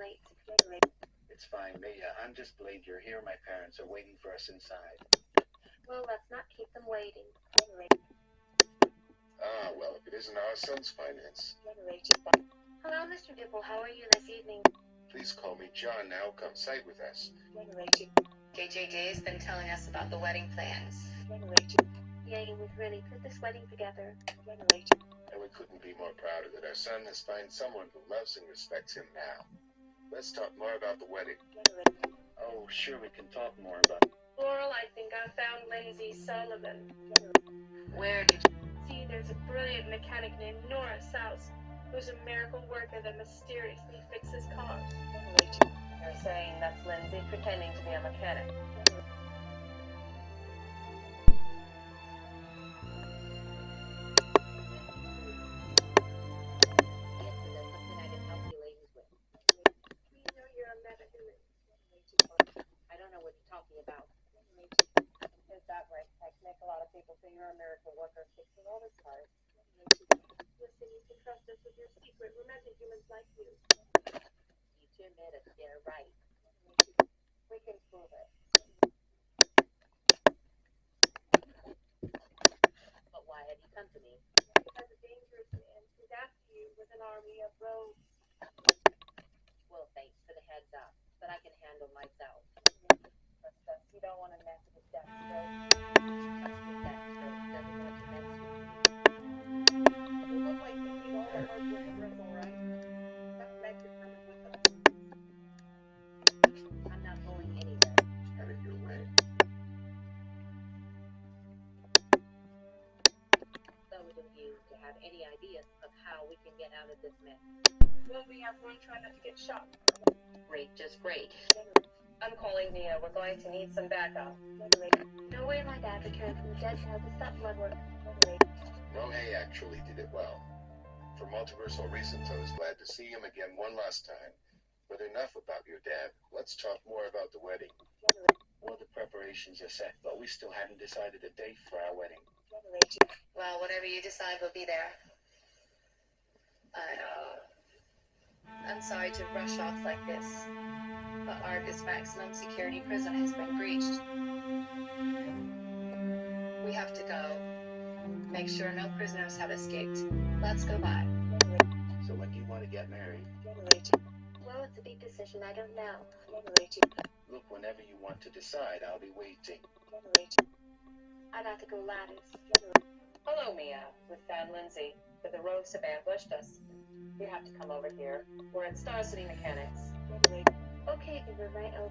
late. It's fine, Mia. I'm just late. You're here. My parents are waiting for us inside. Well, let's not keep them waiting. Ah, well, if it isn't our son's finance. Hello, Mr. Dibble. How are you this evening? Please call me John now. Come sight with us. JJJ's been telling us about the wedding plans. Yay, we've really put this wedding together. And we couldn't be more proud of it. Our son has found someone who loves and respects him now. Let's talk more about the wedding. Oh, sure, we can talk more about it. Laurel, I think I found Lindsay Sullivan. Where did you... See, there's a brilliant mechanic named Nora Souse, who's a miracle worker that mysteriously fixes cars. You're saying that's Lindsay pretending to be a mechanic. We know you're a metahuman. I don't know what you're talking about. Is that right, Technic? A lot of people say you're a miracle worker fixing all the cars. Listen, you can trust us with your secret. We're metahumans like you. You two admit it. You're right. We can prove it. But why have you come to me? Because a dangerous man is after you with an army of rogues. Well, thanks for the heads up. But I can handle myself. But you don't want to mess with Deathstroke. Trust me, Deathstroke doesn't want to mess with you. You look like you need all the hard work and wrestle, right? That makes it coming with us. I'm not going anywhere. Out of your way. Those of you to have any ideas of how we can get out of this mess. Well, we have one try not to get shot. Great, just great. I'm calling Nia. We're going to need some backup. No way my dad returned from the dead to help us stop blood work. Rohei actually did it well. For multiversal reasons, I was glad to see him again one last time. But enough about your dad. Let's talk more about the wedding. Well, the preparations are set, but we still haven't decided a date for our wedding. Well, whatever you decide will be there. I'm sorry to rush off like this, but Argus maximum security prison has been breached. We have to go. Make sure no prisoners have escaped. Let's go by. So when do you want to get married? Well, it's a big decision. I don't know. Look, whenever you want to decide, I'll be waiting. I'd have to go ladders. Hello, Mia. We found Lindsay, but the rogues have ambushed us. You have to come over here. We're at Star City Mechanics. Okay, then we're right over.